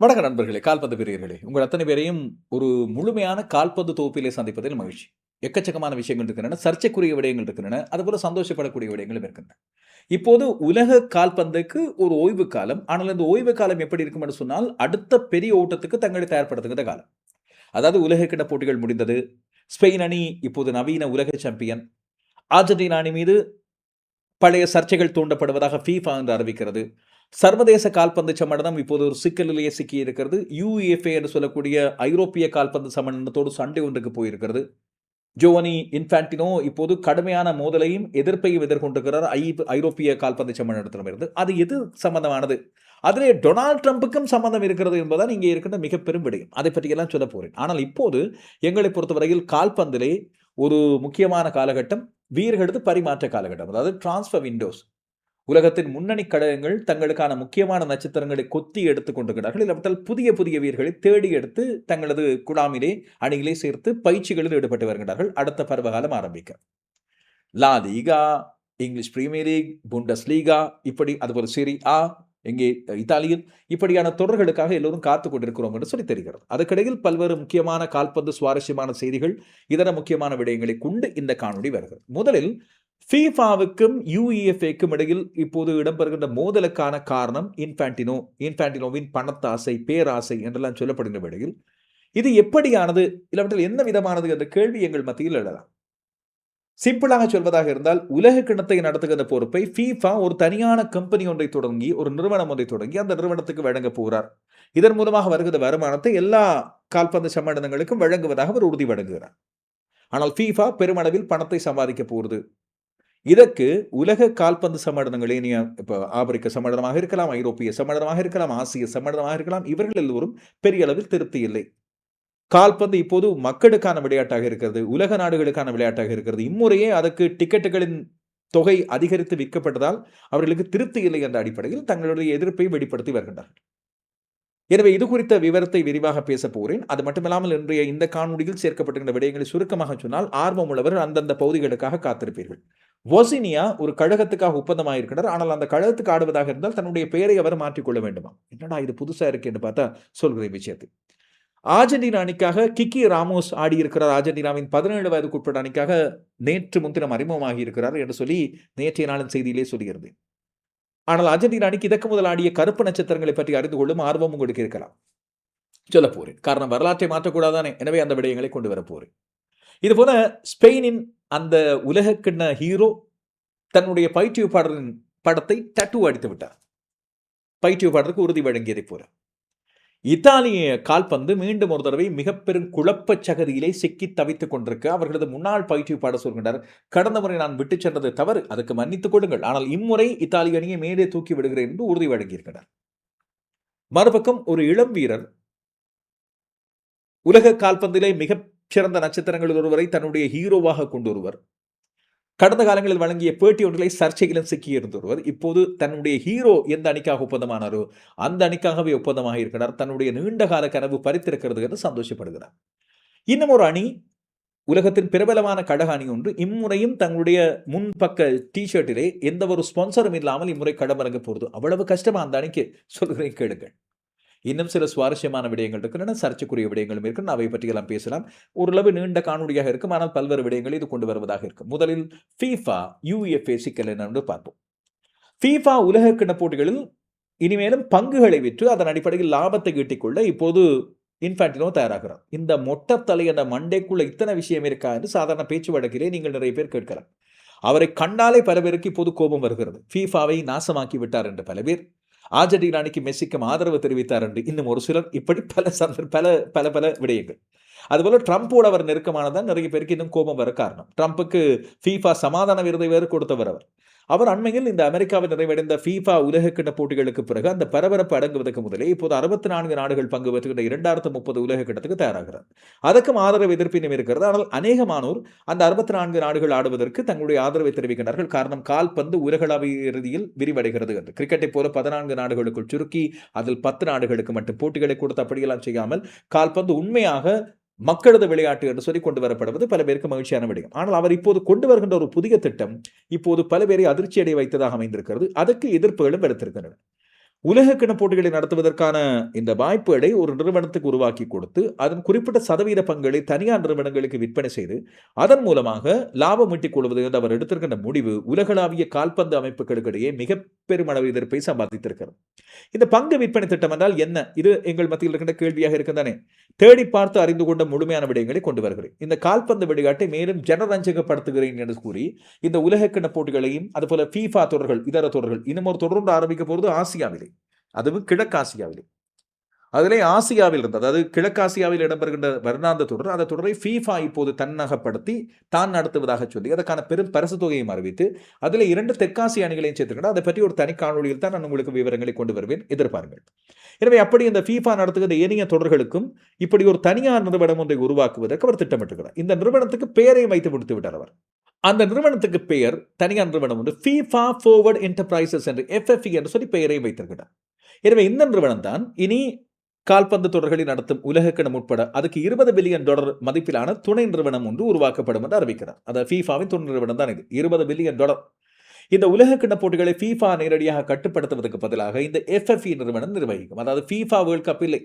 வணக்க நண்பர்களே, கால்பந்து பிரியர்களே! உங்கள் அத்தனை பேரையும் ஒரு முழுமையான கால்பந்து தொகுப்பிலே சந்திப்பதில் மகிழ்ச்சி. எக்கச்சக்கமான விஷயங்கள் இருக்கின்றன. சர்ச்சைக்குரிய விடயங்கள் இருக்கின்றன. அதுபோல சந்தோஷப்படக்கூடிய விடயங்களும் இருக்கின்றன. இப்போது உலக கால்பந்துக்கு ஒரு ஓய்வு காலம். ஆனால் இந்த ஓய்வு காலம் எப்படி இருக்கும் என்று சொன்னால், அடுத்த பெரிய ஓட்டத்துக்கு தங்களை தயார்படுத்துகின்ற காலம். அதாவது உலகக்கிண்ண போட்டிகள் முடிந்தது. ஸ்பெயின் அணி இப்போது நவீன உலக சாம்பியன். அர்ஜென்டினா அணி மீது பழைய சர்ச்சைகள் தூண்டப்படுவதாக FIFA என்று அறிவிக்கிறது. சர்வதேச கால்பந்து சம்மேளனம் இப்போது ஒரு சிக்கலிலேயே சிக்கியிருக்கிறது. UEFA என்று சொல்லக்கூடிய ஐரோப்பிய கால்பந்து சம்மேளனத்தோடு சண்டை ஒன்றுக்கு போயிருக்கிறது. ஜோவனி இன்ஃபான்டினோ இப்போது கடுமையான மோதலையும் எதிர்ப்பையும் எதிர்கொண்டிருக்கிறார் ஐரோப்பிய கால்பந்து சம்மேளனத்திடமிருந்து. அது எது சம்பந்தமானது? அதிலே டொனால்ட் ட்ரம்புக்கும் சம்பந்தம் இருக்கிறது என்பதுதான் இங்கே இருக்கின்ற மிக பெரும் விடயம். அதை பற்றியெல்லாம் சொல்லப் போறேன். ஆனால் இப்போது எங்களை பொறுத்தவரையில் கால்பந்திலே ஒரு முக்கியமான காலகட்டம் வீரர்களது பரிமாற்ற காலகட்டம். அதாவது டிரான்ஸ்ஃபர் விண்டோஸ். உலகத்தின் முன்னணி கழகங்கள் தங்களுக்கான முக்கியமான நட்சத்திரங்களை கொத்தி எடுத்துக் கொண்டிருக்கிறார்கள். இல்லாவிட்டால் புதிய புதிய வீரர்களை தேடி எடுத்து தங்களது குழாமிலே அணியிலே சேர்த்து பயிற்சிகளில் ஈடுபட்டு வருகிறார்கள். அடுத்த பருவகாலம் ஆரம்பிக்க. La Liga, English Premier League, Bundesliga, இப்படி அதுபோல செரி ஆ, இங்கே இத்தாலியில் இப்படியான தொடர்களுக்காக எல்லோரும் காத்துக் கொண்டிருக்கிறோம் என்று சொல்லி தெரிகிறது. அதற்கிடையில் பல்வேறு முக்கியமான கால்பந்து சுவாரஸ்யமான செய்திகள், இதர முக்கியமான விடயங்களை கொண்டு இந்த காணொளி வருகிறது. முதலில் FIFAவுக்கும் UEFAக்கும் இடையில் இப்போது இடம்பெறுகின்ற மோதலுக்கான காரணம் இன்ஃபான்டினோவின் பணத்தாசை, பேராசை என்றெல்லாம் சொல்லப்படுகின்ற வேளையில் இது எப்படியானது, இல்லாவிட்டால் என்ன விதமானது என்ற கேள்வி எங்கள் மத்தியில் எழலாம். சிம்பிளாக சொல்வதாக இருந்தால், உலக கிண்ணத்தை நடத்துகின்ற பொறுப்பை FIFA ஒரு தனியான கம்பெனி ஒன்றை தொடங்கி, ஒரு நிறுவனம் ஒன்றை தொடங்கி அந்த நிறுவனத்துக்கு வழங்க போகிறார். இதன் மூலமாக வருகிற வருமானத்தை எல்லா கால்பந்து சம்மேளனங்களுக்கும் வழங்குவதாக அவர் உறுதி வழங்குகிறார். ஆனால் FIFA பெருமளவில் பணத்தை சம்பாதிக்க போகிறது. இதற்கு உலக கால்பந்து சம்மேளனங்களே, இப்ப ஆப்பிரிக்க சம்மேளனமாக இருக்கலாம், ஐரோப்பிய சம்மேளனமாக இருக்கலாம், ஆசிய சம்மேளனமாக இருக்கலாம், இவர்கள் எல்லோரும் பெரிய அளவில் திருப்தி இல்லை. கால்பந்து இப்போது மக்களுக்கான விளையாட்டாக இருக்கிறது. உலக நாடுகளுக்கான விளையாட்டாக இருக்கிறது. இம்முறையே அதற்கு டிக்கெட்டுகளின் தொகை அதிகரித்து விற்கப்பட்டதால் அவர்களுக்கு திருப்தி இல்லை என்ற அடிப்படையில் தங்களுடைய எதிர்ப்பை வெளிப்படுத்தி வருகின்றார்கள். எனவே இது குறித்த விவரத்தை விரிவாக பேசப் போகிறேன். அது மட்டுமில்லாமல் இன்றைய இந்த காணொளியில் சேர்க்கப்பட்டிருக்கின்ற விடயங்களை சுருக்கமாக சொன்னால், ஆர்வம் உள்ளவர்கள் அந்தந்த பகுதிகளுக்காக காத்திருப்பீர்கள். வொசினியா ஒரு கழகத்துக்காக ஒப்பந்தமாயிருக்கிறார். ஆனால் அந்த கழகத்துக்கு ஆடுவதாக இருந்தால் தன்னுடைய பெயரை அவர் மாற்றிக்கொள்ள வேண்டுமா? என்னடா இது புதுசா இருக்கு என்று பார்த்தா சொல்கிறேன் விஷயத்தை. அர்ஜென்டினா அணிக்காக கிக்கி ராமோஸ் ஆடியிருக்கிறார். அர்ஜென்டினாவின் 17 வயதுக்குட்பட்ட அணிக்காக நேற்று முன்தினம் அறிமுகமாகி இருக்கிறார் என்று சொல்லி நேற்றைய நாளின் செய்தியிலே சொல்கிறது. ஆனால் அர்ஜென்டினா அணிக்கு இதற்கு முதல் ஆடிய கருப்பு நட்சத்திரங்களை பற்றி அறிந்து கொள்ளும் ஆர்வம் உங்களுக்கு இருக்கலாம். சொல்ல போறேன். காரணம் வரலாற்றை மாற்றக்கூடாதானே. எனவே அந்த விடயங்களை கொண்டு வர போறேன். இதுபோல ஸ்பெயினின் அந்த உலகக்கிண்ண ஹீரோ தன்னுடைய பயிற்றுவிப்பாளரின் படத்தை டட்டு அடித்து விட்டார். பயிற்றுவிப்பாளருக்கு உறுதி வழங்கியதை போல. இத்தாலிய கால்பந்து மீண்டும் ஒரு தடவை மிக பெரும் குழப்பச் சகதியிலே சிக்கி தவித்துக் கொண்டிருக்க அவர்களது முன்னாள் பயிற்றுவிப்பாளர் சொல்கின்றார், கடந்த முறை நான் விட்டுச் சென்றது தவறு, அதுக்கு மன்னித்துக் கொடுங்கள், ஆனால் இம்முறை இத்தாலிய அணியை மேலே தூக்கி விடுகிறேன் என்று உறுதி வழங்கியிருக்கிறார். மறுபக்கம் ஒரு இளம் வீரர் உலக கால்பந்திலே மிகச் சிறந்த நட்சத்திரங்களில் ஒருவரை தன்னுடைய ஹீரோவாக கொண்டு வருவர். கடந்த காலங்களில் வழங்கிய பேட்டி ஒன்றிலே சர்ச்சைகளும் சிக்கியிருந்த ஒருவர் இப்போது தன்னுடைய ஹீரோ எந்த அணிக்காக ஒப்பந்தமானாரோ அந்த அணிக்காகவே ஒப்பந்தமாக இருக்கிறார். தன்னுடைய நீண்டகால கனவு பறித்திருக்கிறது என்று சந்தோஷப்படுகிறார். இன்னும் ஒரு அணி, உலகத்தின் பிரபலமான கழக அணி ஒன்று இம்முறையும் தங்களுடைய முன்பக்க டி-ஷர்ட்டிலே எந்த ஒரு ஸ்பான்சரும் இல்லாமல் இம்முறை களமிறங்க போகிறது. அவ்வளவு கஷ்டமா அந்த அணிக்கு? சொல்கிறேன் கேளுங்கள். இன்னும் சில சுவாரஸ்யமான விடயங்கள் இருக்கின்றன, சர்ச்சைக்குரிய விடயங்களும் இருக்கு. அவை பற்றியெல்லாம் பேசலாம். ஓரளவு நீண்ட காணொலியாக இருக்கும், ஆனால் பல்வேறு விடயங்களை இது கொண்டு வருவதாக இருக்கும். முதலில் FIFA UEFA சிக்கல் என்னென்று பார்ப்போம். FIFA உலக கிண்ண போட்டிகளில் இனிமேலும் பங்குகளை விற்று அதன் அடிப்படையில் லாபத்தை ஈட்டிக்கொள்ள இப்போது இன்ஃபான்டினோ தயாராகிறார். இந்த மொட்டத்தலை என்ற மண்டைக்குள்ள இத்தனை விஷயம் இருக்கா என்று சாதாரண பேச்சு வழக்கிலே நீங்கள் நிறைய பேர் கேட்கலாம். அவரை கண்டாலே பல பேருக்கு இப்போது கோபம் வருகிறது. FIFAவை நாசமாக்கி விட்டார் என்று பல பேர், அர்ஜென்டினா அணிக்கு மெஸ்ஸிக்கும் ஆதரவு தெரிவித்தார் என்று இன்னும் ஒரு சிலர், இப்படி பல பல விடயங்கள். அதுபோல ட்ரம்போடு அவர் நெருக்கமானதான் நிறைய பேருக்கு இன்னும் கோபம் வர காரணம். ட்ரம்புக்கு FIFA சமாதான விருதை வேறு கொடுத்தவர் அவர். அவர் அண்மையில் இந்த அமெரிக்காவில் நிறைவடைந்த FIFA உலகக்கிண்ண போட்டிகளுக்கு பிறகு அந்த பரபரப்பு அடங்குவதற்கு முதலே இப்போது 64 நாடுகள் பங்கு பெற்றுகின்ற 2030 உலக கிண்ணத்துக்கு தயாராகிறார். அதற்கும் ஆதரவு எதிர்ப்பினும் இருக்கிறது. ஆனால் அநேகமானோர் அந்த 64 நாடுகள் ஆடுவதற்கு தங்களுடைய ஆதரவை தெரிவிக்கின்றார்கள். காரணம், கால்பந்து உலகளாவிய இறுதியில் விரிவடைகிறது என்று. கிரிக்கெட்டை போல 14 நாடுகளுக்குள் சுருக்கி அதில் 10 நாடுகளுக்கு மட்டும் போட்டிகளை கொடுத்து அப்படியெல்லாம் செய்யாமல் கால்பந்து உண்மையாக மக்களது விளையாட்டு என்று சொல்லி கொண்டு வரப்படுவது பல பேருக்கு மகிழ்ச்சியான விடயம். ஆனால் அவர் இப்போது கொண்டு வருகின்ற ஒரு புதிய திட்டம் இப்போது பல பேரை அதிர்ச்சி அடைய வைத்ததாக அமைந்திருக்கிறது. அதற்கு எதிர்ப்புகளும் எடுத்திருக்கின்றன. உலகக்கிண போட்டிகளை நடத்துவதற்கான இந்த வாய்ப்புகளை ஒரு நிறுவனத்துக்கு உருவாக்கி கொடுத்து அதன் குறிப்பிட்ட சதவீத பங்களை தனியார் நிறுவனங்களுக்கு விற்பனை செய்து அதன் மூலமாக லாபம் ஈட்டிக் கொள்வது என்று அவர் எடுத்திருக்கின்ற முடிவு உலகளாவிய கால்பந்து அமைப்புகளுக்கிடையே மிக பெருமளவு எதிர்ப்பை சம்பாதித்திருக்கிறது. இந்த பங்கு விற்பனை திட்டம் என்றால் என்ன? இது எங்கள் மத்தியில் இருக்கின்ற கேள்வியாக இருக்கின்றனே. தேடி பார்த்து அறிந்து கொண்ட முழுமையான விடயங்களை கொண்டு வருகிறேன். இந்த கால்பந்து விளையாட்டை மேலும் ஜனரஞ்சகப்படுத்துகிறேன் என்று கூறி இந்த உலகக்கிண போட்டிகளையும் அதுபோல FIFA தொடர்கள், இதர தொடர்கள், இன்னும் ஒரு தொடர்ந்து ஆரம்பிக்க போகிறது ஆசியாவிலே, அதுவும் கிழக்காசியாவிலே. அதிலே ஆசியாவில் இருந்து, அதாவது கிழக்காசியாவில் இடம்பெறுகின்ற வருடாந்த தொடர், அந்த தொடரை FIFA இப்போது தன்னகப்படுத்தி தான் நடத்துவதாக சொல்லி அதற்கான பெரும் பரிசு தொகையும் அறிவித்து அதில் 2 தெற்காசிய அணிகளையும் சேர்த்துக்கிட்டு அதை பற்றி ஒரு தனி காணொலியில் தான் நான் உங்களுக்கு விவரங்களை கொண்டு வருவேன், எதிர்பாருங்கள். எனவே அப்படி இந்த FIFA நடத்துகிற ஏனைய தொடர்களுக்கும் இப்படி ஒரு தனியார் நிறுவனம் ஒன்றை உருவாக்குவதற்கு அவர் திட்டமிட்டிருக்கிறார். இந்த நிறுவனத்துக்கு பெயரையும் வைத்து முடித்து விட்டார் அவர். அந்த நிறுவனத்துக்கு பெயர், தனியார் நிறுவனம் வந்து FIFA Forward Enterprises என்று FFE என்று சொல்லி பெயரையும் வைத்திருக்கிறார். எனவே இந்த நிறுவனம் தான் இனி கால்பந்து தொடர்களை நடத்தும் உலகக்கிணம் உட்பட அதுக்கு $20 பில்லியன் மதிப்பிலான துணை நிறுவனம் ஒன்று உருவாக்கப்படும் என்று அறிவிக்கிறார். அதாவது FIFAவின் துணை நிறுவனம் தான் இது, $20 பில்லியன். இந்த உலகக்கிண போட்டிகளை FIFA நேரடியாக கட்டுப்படுத்துவதற்கு பதிலாக இந்த FFE நிறுவனம் நிர்வகிக்கும். அதாவது FIFA வேர்ல்ட் கப் இல்லை,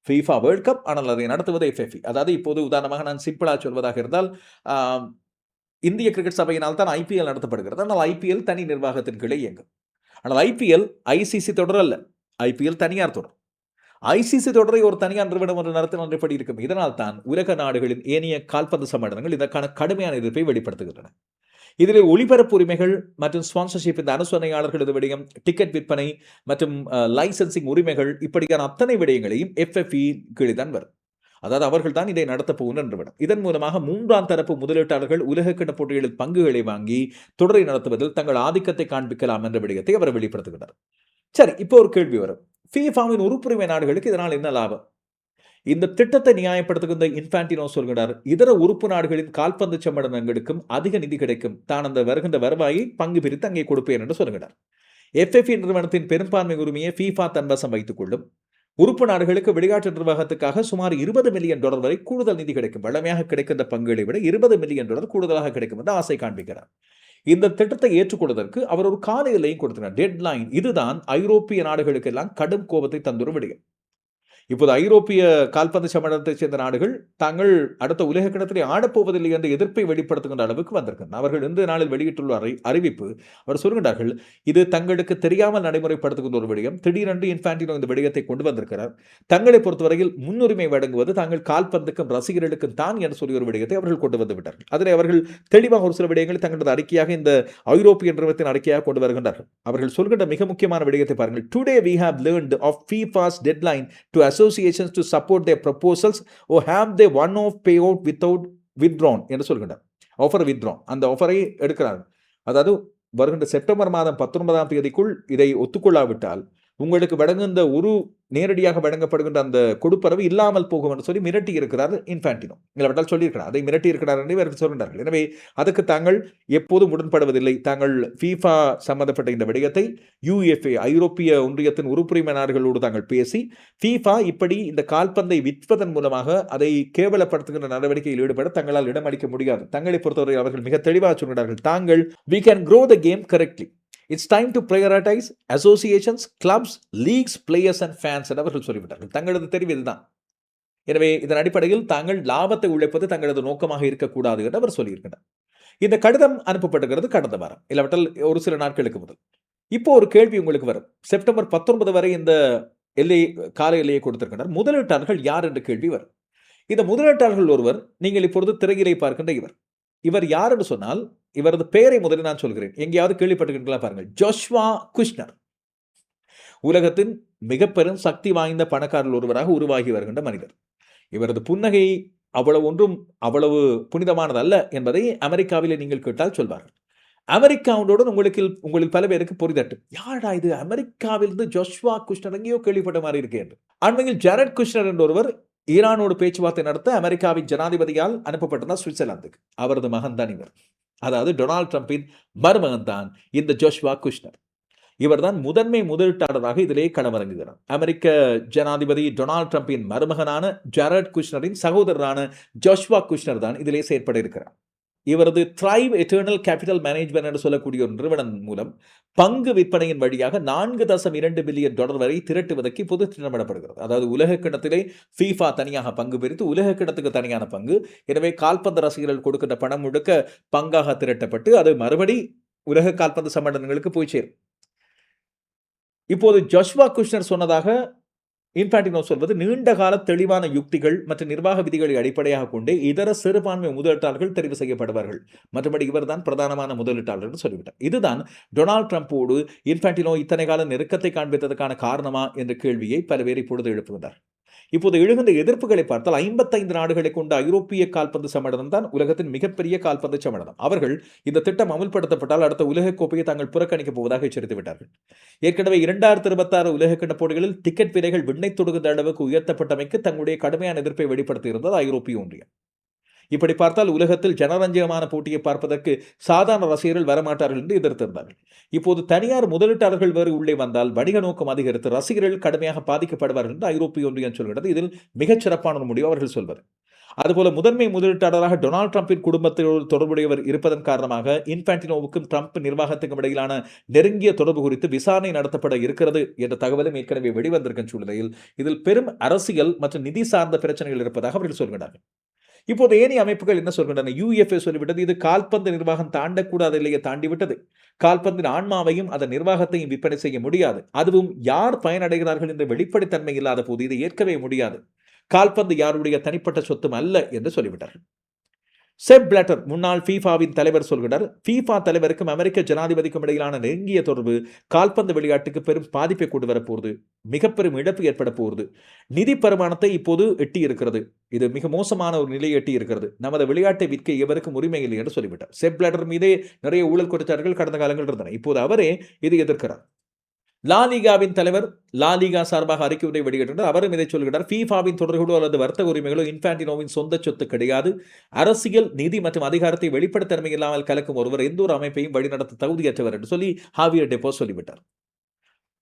FIFA வேர்ல்ட் கப், ஆனால் அதை நடத்துவது FFE. அதாவது இப்போது உதாரணமாக நான் சிம்பிளா சொல்வதாக இருந்தால், இந்திய கிரிக்கெட் சபையினால் தான் IPL நடத்தப்படுகிறது. ஆனால் IPL தனி நிர்வாகத்தின் கீழே இயங்கும். ஆனால் IPL ICC தொடர் அல்ல, IPL தனியார் தொடர். ICC தொடரை ஒரு தனியார் நிறுவனம் ஒன்று நடத்தினால் எப்படி இருக்கும்? இதனால் தான் உலக நாடுகளின் ஏனைய கால்பந்து சம்மேளனங்கள் இதற்கான கடுமையான எதிர்ப்பை வெளிப்படுத்துகின்றன. இதில் ஒளிபரப்பு உரிமைகள் மற்றும் ஸ்பான்சர்ஷிப், இந்த அனுசரணையாளர்களது விடயம், டிக்கெட் விற்பனை மற்றும் லைசன்சிங் உரிமைகள், இப்படியான அத்தனை விடயங்களையும் FFE கீழே தான் வரும். அதாவது அவர்கள் தான் இதை நடத்தப் போகின்ற நிறுவனம். இதன் மூலமாக 3ஆம் தரப்பு முதலீட்டாளர்கள் உலகக்கிண போட்டிகளில் பங்குகளை வாங்கி தொடரை நடத்துவதில் தங்கள் ஆதிக்கத்தை காண்பிக்கலாம் என்ற விடயத்தை அவர் வெளிப்படுத்துகிறார். சரி, இப்போ ஒரு கேள்வி வரும். FIFAவின் உறுப்புரிமை நாடுகளுக்கு இதனால் என்ன லாபம்? இந்த திட்டத்தை நியாயப்படுத்துகின்ற இன்ஃபான்டினோ சொல்கிறார், இதர உறுப்பு நாடுகளின் கால்பந்து சம்மேளனங்களுக்கும் அதிக நிதி கிடைக்கும், தான் அந்த வருகின்ற வருவாயை பங்கு பிரித்து அங்கே கொடுப்பேன் என்று சொல்கிறார். FFE நிறுவனத்தின் பெரும்பான்மை உரிமையை FIFA தன்வசம் வைத்துக் கொள்ளும். உறுப்பு நாடுகளுக்கு விளையாட்டு நிர்வாகத்துக்காக சுமார் $20 மில்லியன் வரை கூடுதல் நிதி கிடைக்கும். வழமையாக கிடைக்கின்ற பங்குகளை விட $20 மில்லியன் கூடுதலாக கிடைக்கும் என்று ஆசை காண்பிக்கிறார். இந்த திட்டத்தை ஏற்றுக்கொள்வதற்கு அவர் ஒரு கால எல்லையும் கொடுக்கிறார், டெட்லைன். இதுதான் ஐரோப்பிய நாடுகளுக்கெல்லாம் கடும் கோபத்தை தந்துரும் விடுகிறது. இப்போது ஐரோப்பிய கால்பந்து சம்மேளனத்தைச் சேர்ந்த நாடுகள் தாங்கள் அடுத்த உலகக்கிணத்திலே ஆடப்போவதில்லை என்ற எதிர்ப்பை வெளிப்படுத்துகின்ற அளவுக்கு வந்திருக்கிறார். அவர்கள் இந்த நாளில் வெளியிட்டுள்ள அறிவிப்பு, அவர் சொல்கின்றார்கள், இது தங்களுக்கு தெரியாமல் நடைமுறைப்படுத்துகின்ற ஒரு விடயம். திடீரென்று இன்ஃபான்டினோ இந்த விடயத்தை கொண்டு வந்திருக்கிறார். தங்களை பொறுத்தவரையில் முன்னுரிமை வழங்குவது தாங்கள் கால்பந்துக்கும் ரசிகர்களுக்கும் தான் என்று சொல்லி ஒரு விடயத்தை அவர்கள் கொண்டு வந்து விட்டார்கள். அதில் அவர்கள் தெளிவாக ஒரு சில விடயங்களை தங்களது அறிக்கையாக இந்த ஐரோப்பிய நிறுவனத்தின் அறிக்கையாக கொண்டு வருகின்றார்கள். அவர்கள் சொல்கின்ற மிக முக்கியமான விடயத்தை பாருங்கள். Today we have learned of FIFA's deadline to associations to support their proposals or have they one-off payout without withdrawn என்று சொல்கின்றார். ஆஃபர் withdrawn, அந்த ஆஃபரை எடுக்கிறார். அதாவது வருகின்ற செப்டம்பர் மாதம் 19ஆம் தேதிக்குள் இதை ஒத்துக்கொள்ளாவிட்டால் உங்களுக்கு வழங்குகின்ற ஒரு நேரடியாக வழங்கப்படுகின்ற அந்த கொடுப்பரவு இல்லாமல் போகும் என்று சொல்லி மிரட்டி இருக்கிறார் இன்ஃபான்டினோ. இல்லாவிட்டால் சொல்லியிருக்கிறார், அதை மிரட்டி இருக்கிறார் என்று இவர்கள் சொல்கின்றார்கள். எனவே அதுக்கு தாங்கள் எப்போதும் உடன்படுவதில்லை. தாங்கள் FIFA சம்பந்தப்பட்ட இந்த விடயத்தை UEFA ஐரோப்பிய ஒன்றியத்தின் உறுப்புரிமை நாடுகளோடு தாங்கள் பேசி FIFA இப்படி இந்த கால்பந்தை விற்பதன் மூலமாக அதை கேவலப்படுத்துகின்ற நடவடிக்கையில் ஈடுபட தங்களால் இடமளிக்க முடியாது. தங்களை பொறுத்தவரை அவர்கள் மிக தெளிவாக சொல்கிறார்கள், தாங்கள் we can grow the game correctly. It's time to prioritize associations, clubs, leagues, players and fans என்று அவர்கள் சொல்லிவிட்டார்கள். தங்களது தெரிவு இதுதான். எனவே இதன் அடிப்படையில் தாங்கள் லாபத்தை உழைப்பது தங்களது நோக்கமாக இருக்கக்கூடாது என்று அவர் சொல்லியிருக்கிறார். இந்த கடிதம் அனுப்பப்பட்டிருக்கிறது கடந்த வாரம், இல்லாவிட்டால் ஒரு சில நாட்களுக்கு முதல். இப்போ ஒரு கேள்வி உங்களுக்கு வரும். செப்டம்பர் 19 வரை இந்த கால எல்லையை கொடுத்திருக்கிறார். முதலீட்டாளர்கள் யார் என்ற கேள்வி வரும். இந்த முதலீட்டாளர்கள் ஒருவர் நீங்கள் இப்பொழுது திரையிலே பார்க்கின்ற இவர் யார் என்று சொன்னால், இவரது பெயரை முதலில் நான் சொல்கிறேன். எங்கேயாவது கேள்விப்பட்டிருக்கீங்களா பாருங்கள். Joshua Kushner. உலகத்தின் மிக பெரும் சக்தி வாய்ந்த பணக்காரர்கள் ஒருவராக உருவாகி வருகின்ற மனிதர். இவரது புன்னகை அவ்வளவு புனிதமானதல்ல என்பதை அமெரிக்காவிலே நீங்கள் கேட்டால் சொல்வார்கள். அமெரிக்காவுடன் உங்களில் பல பேருக்கு பொறிதட்டு, யாரா இது அமெரிக்காவிலிருந்து ஜோஷ்வா குஷ்னர் எங்கேயோ கேள்விப்பட்ட மாதிரி இருக்கு என்று. அண்மையில் ஜாரட் குஷ்னர் என்ற ஒருவர் ஈரானோடு பேச்சுவார்த்தை நடத்த அமெரிக்காவின் ஜனாதிபதியால் அனுப்பப்பட்டதால் சுவிட்சர்லாந்துக்கு. அவரது மகன் தான் இவர். அதாவது டொனால்ட் ட்ரம்பின் மருமகன் தான் இந்த ஜோஷ்வா குஷ்னர். இவர்தான் முதன்மை முதலீட்டாளராக இதிலே களமிறங்குகிறார். அமெரிக்க ஜனாதிபதி டொனால்ட் ட்ரம்பின் மருமகனான ஜாரட் குஷ்னரின் சகோதரரான ஜோஷ்வா குஷ்னர் தான் இதிலே செயற்பட இருக்கிறார். இவரது த்ரைவ் எட்டர்னல் கேபிட்டல் மேனேஜ்மென்ட் என்று சொல்லக்கூடிய ஒரு நிறுவனம் மூலம் பங்கு விற்பனையின் வழியாக $4.2 பில்லியன் வரை திரட்டுவதற்கு இப்போது திட்டமிடப்படுகிறது. அதாவது உலக கிண்ணத்திலே FIFA தனியாக பங்கு பிரித்து உலக கிண்ணத்துக்கு தனியான பங்கு. எனவே கால்பந்து ரசிகர்கள் கொடுக்கின்ற பணம் முழுக்க பங்காக திரட்டப்பட்டு அது மறுபடி உலக கால்பந்து சம்மேளனங்களுக்கு போய் சேரும். இப்போது ஜோஷ்வா குஷ்னர் சொன்னதாக இன்ஃபான்டினோ சொல்வது நீண்டகால தெளிவான யுக்திகள் மற்றும் நிர்வாக விதிகளை அடிப்படையாக கொண்டே இதர சிறுபான்மை முதலீட்டாளர்கள் தெரிவு செய்யப்படுவார்கள். மற்றபடி இவர்தான் பிரதானமான முதலீட்டாளர் என்று சொல்லிவிட்டார். இதுதான் டொனால்ட் ட்ரம்போடு இன்ஃபான்டினோ இத்தனை கால நெருக்கத்தை காண்பித்ததற்கான காரணமா என்ற கேள்வியை பல பேர் இப்பொழுது எழுப்புகிறார். இப்போது எழுகின்ற எதிர்ப்புகளை பார்த்தால் 55 நாடுகளை கொண்ட ஐரோப்பிய கால்பந்து சம்மேளனம் தான் உலகத்தின் மிகப்பெரிய கால்பந்து சம்மேளனம். அவர்கள் இந்த திட்டம் அமல்படுத்தப்பட்டால் அடுத்த உலகக் கோப்பையை தாங்கள் புறக்கணிக்கப் போவதாக எச்சரித்து விட்டார்கள். ஏற்கனவே 2026 உலகக்கிண்ண போட்டிகளில் டிக்கெட் விலைகள் விண்ணை தொடுகின்ற அளவுக்கு உயர்த்தப்பட்டமைக்கு தங்களுடைய கடுமையான எதிர்ப்பை வெளிப்படுத்தியிருந்தது ஐரோப்பிய ஒன்றியம். இப்படி பார்த்தால் உலகத்தில் ஜனரஞ்சகமான போட்டியை பார்ப்பதற்கு சாதாரண ரசிகர்கள் வரமாட்டார்கள் என்று எதிர்த்திருந்தார்கள். இப்போது தனியார் முதலீட்டாளர்கள் வேறு உள்ளே வந்தால் வணிக நோக்கம் அதிகரித்து ரசிகர்கள் கடுமையாக பாதிக்கப்படுவார்கள் என்று ஐரோப்பிய ஒன்றியம் சொல்கிறது. இதில் மிகச் சிறப்பான ஒரு முடிவு அவர்கள் சொல்வது. அதுபோல முதன்மை முதலீட்டாளராக டொனால்ட் ட்ரம்பின் குடும்பத்தோடு தொடர்புடையவர் இருப்பதன் காரணமாக இன்ஃபான்டினோவுக்கும் ட்ரம்ப் நிர்வாகத்துக்கும் இடையிலான நெருங்கிய தொடர்பு குறித்து விசாரணை நடத்தப்பட இருக்கிறது என்ற தகவலும் ஏற்கனவே வெளிவந்திருக்கும் சூழ்நிலையில் இதில் பெரும் அரசியல் மற்றும் நிதி சார்ந்த பிரச்சனைகள் இருப்பதாக அவர்கள் சொல்கிறார்கள். இப்போது ஏனைய அமைப்புகள் என்ன சொல்கின்றன? UFA சொல்லிவிட்டது இது கால்பந்து நிர்வாகம் தாண்டக்கூடாத எல்லையை தாண்டிவிட்டது. கால்பந்தின் ஆன்மாவையும் அதன் நிர்வாகத்தையும் விற்பனை செய்ய முடியாது. அதுவும் யார் பயனடைகிறார்கள் என்ற வெளிப்படைத்தன்மை இல்லாத போது இதை ஏற்கவே முடியாது. கால்பந்து யாருடைய தனிப்பட்ட சொத்தும் அல்ல என்று சொல்லிவிட்டார்கள். செப் பிளாட்டர் முன்னாள் ஃபீஃபாவின் தலைவர் சொல்கிறார், FIFA தலைவருக்கும் அமெரிக்க ஜனாதிபதிக்கும் இடையிலான நெருங்கிய தொடர்பு கால்பந்து விளையாட்டுக்கு பெரும் பாதிப்பை கொண்டு வரப்போகுது, மிக பெரும் இழப்பு ஏற்பட போகுது. நிதி பரிமாணத்தை இப்போது எட்டி இருக்கிறது. இது மிக மோசமான ஒரு நிலையை எட்டி இருக்கிறது. நமது விளையாட்டை விற்க எவருக்கும் உரிமை இல்லை என்று சொல்லிவிட்டார். செப் பிளாட்டர் மீதே நிறைய ஊழல் குற்றச்சாட்டுகள் கடந்த காலங்கள் இருந்தன. இப்போது அவரே இதை எதிர்க்கிறார். லாலிகாவின் தலைவர் லாலிகா சார்பாக அறிக்கை ஒன்றை வெளியிட்டார். அவரும் இதை சொல்கிறார், ஃபீஃபாவின் தொடர்களோ அல்லது வர்த்தக உரிமைகளோ இன்ஃபான்டினோவின் சொந்த சொத்து கிடையாது. அரசியல், நிதி மற்றும் அதிகாரத்தை வெளிப்படைத்தன்மை இல்லாமல் கலக்கும் ஒருவர் எந்த ஒரு அமைப்பையும் வழிநடத்த தகுதியற்றவர் என்று சொல்லி ஹாவியர் டெப்போ சொல்லிவிட்டார்.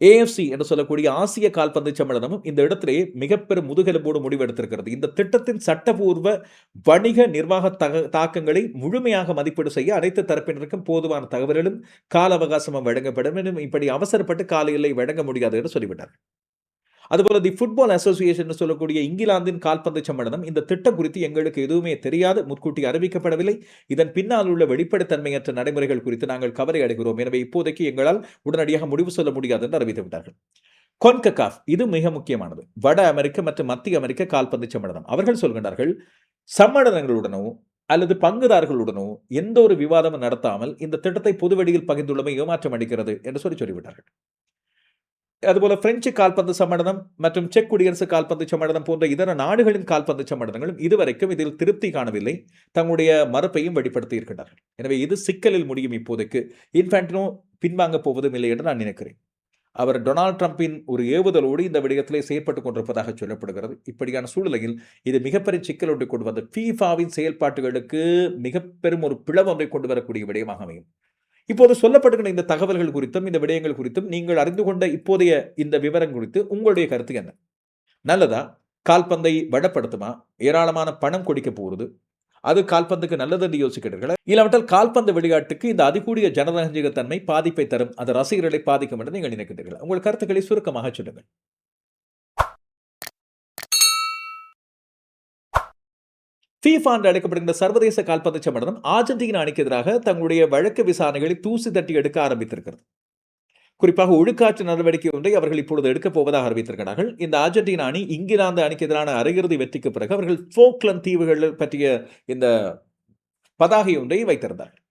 AFC என்று சொல்லக்கூடிய ஆசிய கால்பந்து சம்மேளனமும் இந்த இடத்திலே மிக பெரும் முதுகெலும்போடு முடிவெடுத்திருக்கிறது. இந்த திட்டத்தின் சட்டபூர்வ வணிக நிர்வாக தாக்கங்களை முழுமையாக மதிப்பீடு செய்ய அனைத்து தரப்பினருக்கும் போதுமான தகவல்களும் கால அவகாசமும் வழங்கப்படும். இப்படி அவசரப்பட்டு கால எல்லை வழங்க முடியாது என்று சொல்லிவிட்டார். அதுபோல தி ஃபுட்பால் அசோசியேஷன் சொல்லக்கூடிய இங்கிலாந்தின் கால்பந்து சம்மேளனம் இந்த திட்டம் குறித்து எங்களுக்கு எதுவுமே தெரியாது, முன்கூட்டி அறிவிக்கப்படவில்லை. இதன் பின்னால் உள்ள வெளிப்படைத்தன்மையற்ற நடைமுறைகள் குறித்து நாங்கள் கவலை அடைகிறோம். எனவே இப்போதைக்கு எங்களால் உடனடியாக முடிவு சொல்ல முடியாது என்று அறிவித்து விட்டார்கள். CONCACAF இது மிக முக்கியமானது. வட அமெரிக்க மற்றும் மத்திய அமெரிக்க கால்பந்து சம்மேளனம் அவர்கள் சொல்கின்றார்கள், சம்மேளனங்களுடனோ அல்லது பங்குதாரர்களுடனோ எந்த ஒரு விவாதமும் நடத்தாமல் இந்த திட்டத்தை பொதுவெளியில் பகிர்ந்துள்ளமை ஏமாற்றம் அளிக்கிறது என்று சொல்லிவிட்டார்கள். அதுபோல பிரெஞ்சு கால்பந்து சம்மேளனம் மற்றும் செக் குடியரசு கால்பந்து சம்மேளனம் போன்ற இதர நாடுகளின் கால்பந்து சம்மேளனங்களும் இதுவரைக்கும் இதில் திருப்தி காணவில்லை, தங்களுடைய மறுப்பையும் வெளிப்படுத்தி இருக்கின்றார்கள். எனவே இது சிக்கலில் முடியும். இப்போதைக்கு இன்ஃபான்டினோ பின்வாங்க போவதும் இல்லை என்று நான் நினைக்கிறேன். அவர் டொனால்ட் ட்ரம்பின் ஒரு ஏவுதலோடு இந்த விடயத்திலே செயற்பட்டுக் கொண்டிருப்பதாக சொல்லப்படுகிறது. இப்படியான சூழ்நிலையில் இது மிகப்பெரிய சிக்கல் ஒன்றை கொண்டு வந்து ஃபீஃபாவின் செயல்பாட்டுகளுக்கு மிக பெரும் ஒரு பிளவு ஒன்றை கொண்டு வரக்கூடிய விடயமாக அமையும். இப்போது சொல்லப்படுகிற இந்த தகவல்கள் குறித்தும் இந்த விடயங்கள் குறித்தும் நீங்கள் அறிந்து கொண்ட இப்போதைய இந்த விவரம் குறித்து உங்களுடைய கருத்து என்ன? நல்லதா? கால்பந்தை வளப்படுத்துமா? ஏராளமான பணம் கொடுக்க போகிறது, அது கால்பந்துக்கு நல்லது என்று யோசிக்கிறீர்களா? இல்லாவிட்டால் கால்பந்து விளையாட்டுக்கு இந்த அதிகூடிய ஜனரஞ்சகத்தன்மை பாதிப்பை தரும், அது ரசிகர்களை பாதிக்கும் என்று நீங்கள் நினைக்கிறீர்களா? உங்கள் கருத்துக்களை சுருக்கமாக சொல்லுங்கள். FIFA என்று அழைக்கப்படுகின்ற சர்வதேச கால்பந்து சம்மேளனம் அர்ஜென்டினா அணிக்கு எதிராக தங்களுடைய வழக்கு விசாரணைகளை தூசி தட்டி எடுக்க ஆரம்பித்திருக்கிறது. குறிப்பாக ஒழுக்காற்று நடவடிக்கை ஒன்றை அவர்கள் இப்பொழுது எடுக்கப் போவதாக அறிவித்திருக்கிறார்கள். இந்த அர்ஜென்டினா அணி இங்கிலாந்து அணிக்கு எதிரான அரையிறுதி வெற்றிக்கு பிறகு அவர்கள் ஃபோக்லண்ட் தீவுகள் பற்றிய இந்த பதாகை ஒன்றை வைத்திருந்தார்கள்.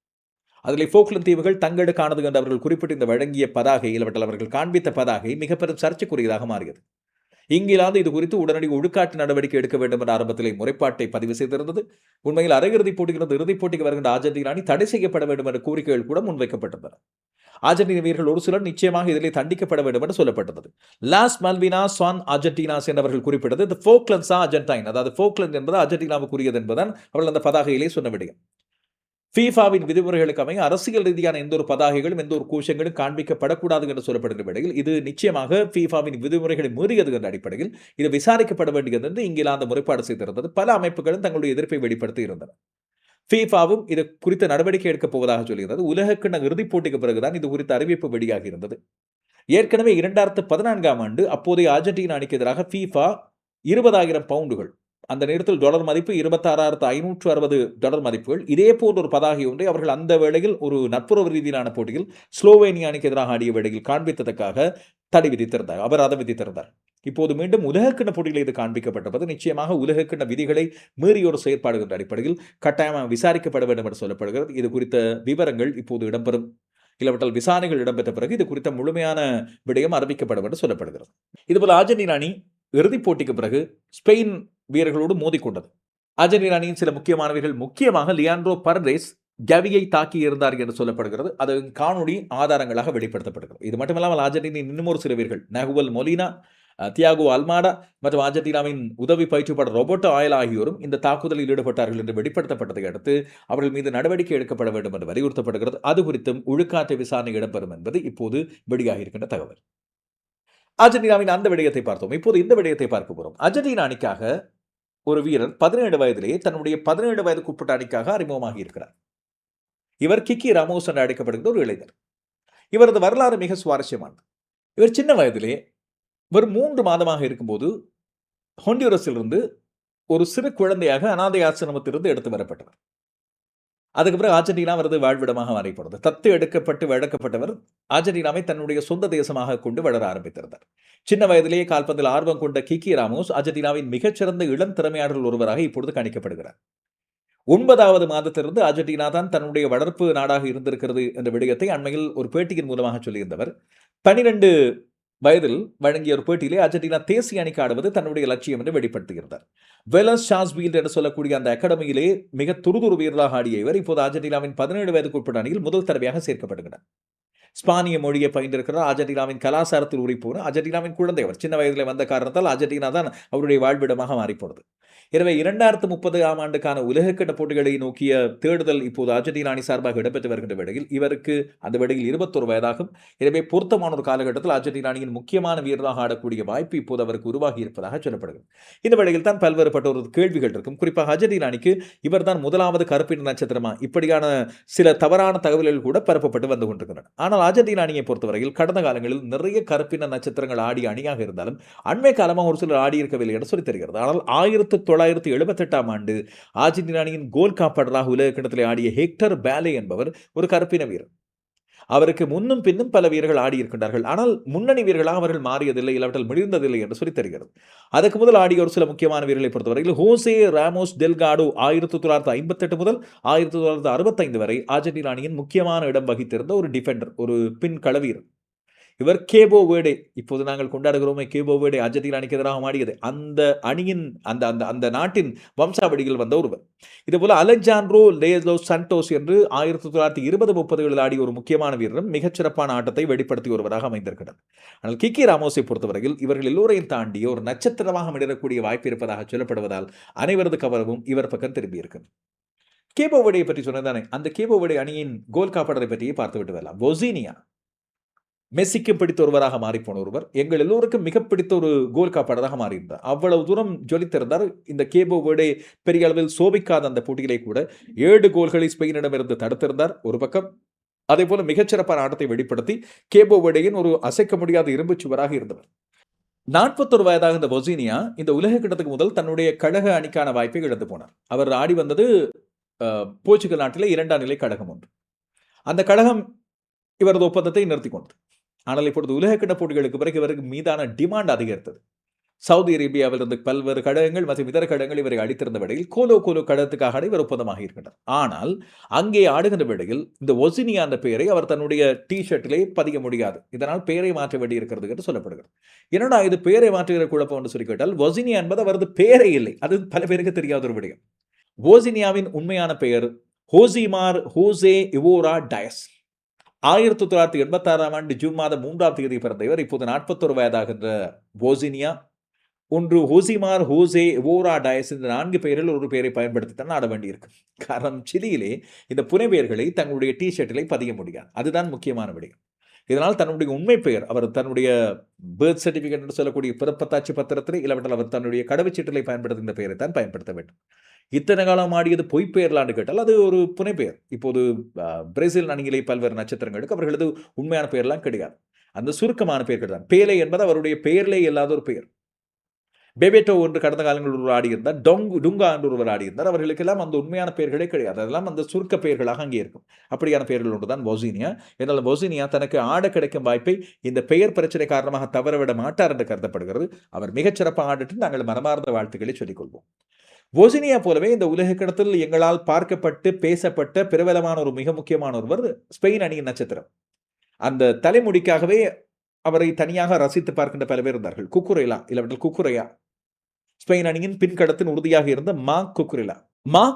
அதில் ஃபோக்லண்ட் தீவுகள் தங்களுக்கானது என்று அவர்கள் குறிப்பிட்டு இந்த வழங்கிய பதாகை, இல்லாவிட்டால் அவர்கள் காண்பித்த பதாகை மிக பெரும் சர்ச்சைக்குரியதாக மாறியது. இங்கிலாந்து இது குறித்து உடனடி ஒழுக்காற்று நடவடிக்கை எடுக்க வேண்டும் என்ற ஆரம்பத்திலே முறைப்பாட்டை பதிவு செய்திருந்தது. உண்மையில் அரையிறுதிப் போட்டியிலிருந்து இறுதிப் போட்டிக்கு வருகின்ற அர்ஜென்டினா அணி தடை செய்யப்பட வேண்டும் என்ற கோரிக்கைகள் கூட முன்வைக்கப்பட்டிருந்தன. அர்ஜென்டினா வீரர்கள் ஒரு சிலர் நிச்சயமாக இதிலே தண்டிக்கப்பட வேண்டும் என்று சொல்லப்பட்டது. லாஸ் மல்வினாஸ் சான் அர்ஜென்டினாஸ் என்றவர்கள் குறிப்பிட்டது இந்த ஃபோக்லண்ட்ஸா அர்ஜென்டைன், அதாவது ஃபோக்லண்ட் என்பது அர்ஜென்டினாவுக்குரியது என்பதுதான் அவர்கள் அந்த பதாகையிலே சொன்ன விடயம். ஃபீஃபாவின் விதிமுறைகளுக்கு அமைய அரசியல் ரீதியான எந்த ஒரு பதாகைகளும் எந்த ஒரு கோஷங்களும் காண்பிக்கப்படக்கூடாது என்று சொல்லப்படுகிற வேளையில் இது நிச்சயமாக ஃபீஃபாவின் விதிமுறைகளை மீறியது என்ற அடிப்படையில் இது விசாரிக்கப்பட வேண்டியது என்று இங்கிலாந்து முறைப்பாடு செய்திருந்தது. பல அமைப்புகளும் தங்களுடைய எதிர்ப்பை வெளிப்படுத்தி இருந்தன. ஃபீஃபாவும் இது குறித்த நடவடிக்கை எடுக்கப் போவதாக சொல்லியிருந்தது. உலகக்கிண்ண இறுதிப் போட்டிக்கு பிறகுதான் இது குறித்த அறிவிப்பு வெளியாகி இருந்தது. ஏற்கனவே 2014ஆம் ஆண்டு அப்போதைய அர்ஜென்டினா அணிக்கு எதிராக ஃபீஃபா 20,000 பவுண்டுகள், அந்த நேரத்தில் டாலர் மதிப்பு $26,560 மதிப்புகள், இதே போன்ற ஒரு பதாகை ஒன்றை அவர்கள் அந்த வேளையில் ஒரு நட்புறவு ரீதியிலான போட்டியில் ஸ்லோவேனியா அணிக்கு எதிராக ஆடிய வேளையில் காண்பித்ததற்காக தடை விதித்திருந்தார். அபராதம் விதித்திருந்தார். இப்போது மீண்டும் உலகக்கிண்ண போட்டியில் இது காண்பிக்கப்பட்டிருப்பது நிச்சயமாக உலகக்கிண்ண விதிகளை மீறிய ஒரு செயற்பாடு என்ற அடிப்படையில் கட்டாயமாக விசாரிக்கப்பட வேண்டும் என்று சொல்லப்படுகிறது. இது குறித்த விவரங்கள் இப்போது இடம்பெறும். இல்லாவிட்டால் விசாரணைகள் இடம்பெற்ற பிறகு இது குறித்த முழுமையான விடயம் அறிவிக்கப்படும் என்று சொல்லப்படுகிறது. இதுபோல அர்ஜென்டினா அணி இறுதிப் போட்டிக்கு பிறகு ஸ்பெயின் வீரர்களோடு மோதிக்கொண்டது. அர்ஜென்டினா அணியின் சில முக்கியமானவர்கள், முக்கியமாக லியாண்ட்ரோ பரடேஸ் கவியை தாக்கி இருந்தார் என்று சொல்லப்படுகிறது. அது காணொளி ஆதாரங்களாக வெளிப்படுத்தப்படுகிறது. இது மட்டுமல்லாமல் அர்ஜென்டினாவின் இன்னும் ஒரு சில வீரர்கள் நகுவல் மொலினா, தியாகோ அல்மாடா மற்றும் அர்ஜென்டினாவின் உதவி பயிற்றுப்பாளர் ரோபர்டோ ஆயல் ஆகியோரும் இந்த தாக்குதலில் ஈடுபட்டார்கள் என்று வெளிப்படுத்தப்பட்டதை அடுத்து அவர்கள் மீது நடவடிக்கை எடுக்கப்பட வேண்டும் என்று வலியுறுத்தப்படுகிறது. அது குறித்தும் ஒழுக்காற்று விசாரணை இடம்பெறும் என்பது இப்போது வெளியாகியிருக்கின்ற தகவல். அர்ஜென்டினாவின் அந்த விடயத்தை பார்த்தோம். இப்போது இந்த விடயத்தை பார்க்க போறோம். அர்ஜென்டினா அணிக்காக ஒரு வீரர் 17 வயதிலேயே தன்னுடைய 17 வயதுக்கு உட்பட்ட அணிக்காக அறிமுகமாகி இருக்கிறார். இவர் கிக்கி ராமோஸ் என்று அழைக்கப்படுகிற ஒரு இளைஞர். இவரது வரலாறு மிக சுவாரஸ்யமானது. இவர் சின்ன வயதிலே வெறும் 3 மாதமாக இருக்கும்போது ஹொண்டுரஸிலிருந்து ஒரு சிறு குழந்தையாக அனாதை ஆசிரமத்திலிருந்து எடுத்து வரப்பட்டவர். அதுக்கு பிறகு அர்ஜென்டினா அவரது வாழ்விடமாக மாறிப்போனது. தத்து எடுக்கப்பட்டு வளர்க்கப்பட்டவர் அர்ஜென்டினாவை தன்னுடைய சொந்த தேசமாக கொண்டு வளர ஆரம்பித்திருந்தார். சின்ன வயதிலேயே கால்பந்தில் ஆர்வம் கொண்ட கிக்கி ராமோஸ் அர்ஜென்டினாவின் மிகச்சிறந்த இளம் திறமையாளர்கள் ஒருவராக இப்பொழுது கணிக்கப்படுகிறார். 9வது மாதத்திலிருந்து அர்ஜென்டினா தான் தன்னுடைய வளர்ப்பு நாடாக இருந்திருக்கிறது என்ற விடயத்தை அண்மையில் ஒரு பேட்டியின் மூலமாக சொல்லியிருந்தவர். 12 வயதில் வழங்கிய ஒரு பேட்டியிலே அர்ஜென்டினா தேசிய அணிக்கு ஆடுவது தன்னுடைய லட்சியம் என்று வெளிப்படுத்துகிறார். வெலஸ் சார்ல்ஸ்பீல்ட் என்று சொல்லக்கூடிய அந்த அகாடமியிலே மிக துருதுரு வீரராக ஆடிய இவர் இப்போது அர்ஜென்டினாவின் 17 வயதுக்கு உட்பட்ட அணியில் முதல் தடவையாக சேர்க்கப்படுகிறார். ஸ்பானிய மொழியை பயின்றிருக்கிறார். அர்ஜென்டினாவின் கலாச்சாரத்தில் உரிப்போன அர்ஜென்டினாவின் குழந்தை. அவர் சின்ன வயதில் வந்த காரணத்தால் அர்ஜென்டினா தான் அவருடைய வாழ்விடமாக மாறிப்போனது. எனவே 2030ஆம் ஆண்டுக்கான உலகக்கிண்ண போட்டிகளை நோக்கிய தேடுதல் இப்போது அர்ஜென்டினா அணி சார்பாக இடம்பெற்று வருகின்ற வேளையில் இவருக்கு அந்த வேளையில் 21 வயதாகும். எனவே பொருத்தமான ஒரு காலகட்டத்தில் அர்ஜென்டினா அணியின் முக்கியமான வீரராக ஆடக்கூடிய வாய்ப்பு இப்போது அவருக்கு உருவாகி இருப்பதாக சொல்லப்படுகிறது. இந்த வேளையில் தான் பல்வேறுபட்ட ஒரு கேள்விகள் இருக்கும். குறிப்பாக அர்ஜென்டினா அணிக்கு இவர் தான் முதலாவது கருப்பின நட்சத்திரமா, இப்படியான சில தவறான தகவல்கள் கூட பரப்பப்பட்டு வந்து கொண்டிருக்கின்றன. ஆனால் அர்ஜென்டினா அணியை பொறுத்தவரையில் கடந்த காலங்களில் நிறைய கருப்பின நட்சத்திரங்கள் ஆடிய அணியாக இருந்தாலும் அண்மை காலமாக ஒரு சிலர் ஆடியிருக்கவில்லை என்று சொல்லி தெரிகிறது. ஆனால் 1978ஆம் ஆண்டு அர்ஜென்டினா அணியின் கோல் காப்பாளராக உலக கிண்ணத்திலே ஆடிய ஹெக்டர் பேலே என்பவர் ஒரு கருப்பின வீரர். அவருக்கு முன்னும் பின்னும் பல வீரர்கள் ஆடியிருக்கின்றார்கள். ஆனால் முன்னணி வீரர்களாக அவர்கள் மாறியதில்லை, இல்லாவிட்டால் முடிந்ததில்லை என்று சொல்லி தெரிகிறது. அதற்கு முதல் ஆடிய ஒரு சில முக்கியமான வீரர்களை பொறுத்தவரையில் ஹோசே ராமோஸ் டெல்காடோ 1958 முதல் 1965 வரை அர்ஜென்டினா அணியின் முக்கியமான இடம் வகித்திருந்த ஒரு டிஃபெண்டர், ஒரு பின் களவீரர். இவர் கேபோ வேர்டே, இப்போது நாங்கள் கொண்டாடுகிறோமே கேபோ வேர்டே அர்ஜென்டினா அணிக்கு எதிராக ஆடியது அந்த அணியின் அந்த நாட்டின் வம்சாவளியில் வந்த ஒருவர். இதுபோல அலெக்சாண்ட்ரோ லேலோ சண்டோஸ் என்று 1920-30களில் ஆடிய ஒரு முக்கியமான வீரரும் மிகச்சிறப்பான ஆட்டத்தை வெளிப்படுத்திய ஒருவராக அமைந்திருக்கிறார். ஆனால் கிக்கி ராமோஸை பொறுத்தவரையில் இவர்கள் எல்லோரையும் தாண்டி ஒரு நட்சத்திரமாக மிடரக்கூடிய வாய்ப்பு இருப்பதாக சொல்லப்படுவதால் அனைவரது கவனமும் இவர் பக்கம் திரும்பியிருக்கு. கேபோ வேர்டை பற்றி சொன்னதானே, அந்த கேபோ வேர்டே அணியின் கோல் காப்பாளரை பற்றியே பார்த்துவிட்டு வரலாம். பொசினியா மெஸ்ஸிக்கு பிடித்த ஒருவராக மாறிப்போன ஒருவர், எங்கள் எல்லோருக்கும் மிக பிடித்த ஒரு கோல் காப்பாளராக மாறியிருந்தார். அவ்வளவு தூரம் ஜொலித்திருந்தார். இந்த கேபோ வேர்டே பெரிய அளவில் சோபிக்காத அந்த போட்டியிலே கூட 7 கோல்களை ஸ்பெயினிடமிருந்து தடுத்திருந்தார் ஒரு பக்கம். அதே போல மிகச்சிறப்பான ஆட்டத்தை வெளிப்படுத்தி கேபோ வேர்டேயின் ஒரு அசைக்க முடியாத இரும்பு சுவராக இருந்தவர். 41 வயதாக இந்த பொசினியா இந்த உலக கிண்ணத்துக்கு முதல் தன்னுடைய கழக அணிக்கான வாய்ப்பை இழந்து போனார். அவர் ஆடி வந்தது போர்ச்சுகல் நாட்டிலே 2ஆம் நிலை கழகம் ஒன்று. அந்த கழகம் இவரது ஒப்பந்தத்தை நிறுத்திக் கொண்டது. ஆனால் இப்பொழுது உலகக்கிண்ண போட்டிகளுக்கு பிறகு இவருக்கு மீதான டிமாண்ட் அதிகரித்தது. சவுதி அரேபியாவிலிருந்து பல்வேறு கழகங்கள் மற்றும் இதர கழகங்கள் இவரை அடித்திருந்த வேளையில் கோலோ கழகத்துக்காக இவர் ஒப்பந்தமாக இருக்கின்றார். ஆனால் அங்கே ஆடுகின்ற வேளையில் இந்த ஒசினியா அந்த பெயரை அவர் தன்னுடைய டி ஷர்ட்டிலே பதிய முடியாது. இதனால் பெயரை மாற்ற வேண்டி இருக்கிறது என்று சொல்லப்படுகிறது. என்னடா இது பெயரை மாற்றுகிற குழப்பம் என்று சொல்லி கேட்டால், ஒசினியா என்பது அவரது பெயரே இல்லை. அது பல பேருக்கு தெரியாத ஒரு விடயம். ஒசினியாவின் உண்மையான பெயர் ஹோசிமார் ஹோசே இவோரா டயஸ். 1986ஆம் ஆண்டு ஜூன் மாதம் 3ஆம் தேதி பிறந்த இவர் இப்போது 41 வயதாகின்ற பொசினியா ஒன்று ஹோசிமார் ஹோசே இவோரா டயஸ் இந்த 4 பெயரில் ஒரு பெயரை பயன்படுத்தித்தான் ஆட வேண்டியிருக்கு. காரணம், சிலியிலே இந்த புனைப்பெயர்களை தங்களுடைய டி ஷர்ட்டிலே பதிய முடியாது. அதுதான் முக்கியமான விடயம். இதனால் தன்னுடைய உண்மை பெயர், அவர் தன்னுடைய பர்த் சர்டிபிகேட் என்று சொல்லக்கூடிய பிறப்பத்தாட்சி பத்திரத்திலே இல்லாவிட்டால் அவர் தன்னுடைய கடவுச்சீட்டிலே பயன்படுத்துகின்ற பெயரை தான் பயன்படுத்த வேண்டும். இத்தனை காலம் ஆடியது பொய்ப்பெயர்களான்னு கேட்டால் அது ஒரு புனைப்பெயர். இப்போது பிரேசில் அணியிலே பல்வேறு நட்சத்திரங்களுக்கு அவர்களது உண்மையான பெயர்லாம் கிடையாது. அந்த சுருக்கமான பெயர்கள் தான். பேலே என்பது அவருடைய பெயரிலே இல்லாத ஒரு பெயர். பெபேட்டோ என்று கடந்த காலங்களில் ஒருவர் ஆடியிருந்தார். டுங்கா என்று ஒருவர் ஆடியிருந்தார். அவர்களுக்கெல்லாம் அந்த உண்மையான பெயர்களே கிடையாது. அதெல்லாம் அந்த சுருக்க பெயர்களாக அங்கே இருக்கும். அப்படியான பெயர்கள் ஒன்றுதான் வொசினியா. என்றாலும் வொசினியா தனக்கு ஆட கிடைக்கும் வாய்ப்பை இந்த பெயர் பிரச்சனை காரணமாக தவறவிட மாட்டார் என்று கருதப்படுகிறது. அவர் மிகச்சிறப்பாக ஆடிட்டு நாங்கள் மனமார்ந்த வாழ்த்துக்களை சொல்லிக் கொள்வோம். வொசினியா போலவே இந்த உலகக்கிணத்தில் எங்களால் பார்க்கப்பட்டு பேசப்பட்ட பிரபலமான ஒரு மிக முக்கியமான ஒருவர் ஸ்பெயின் அணியின் நட்சத்திரம். அந்த தலைமுடிக்காகவே அவரை தனியாக ரசித்து பார்க்கின்ற பல பேர் இருந்தார்கள். குக்குரேலா இல்லாவிட்டால் குக்குரையா, ஸ்பெயின் அணியின் பின்கடத்தின் உறுதியாக இருந்த மார்க்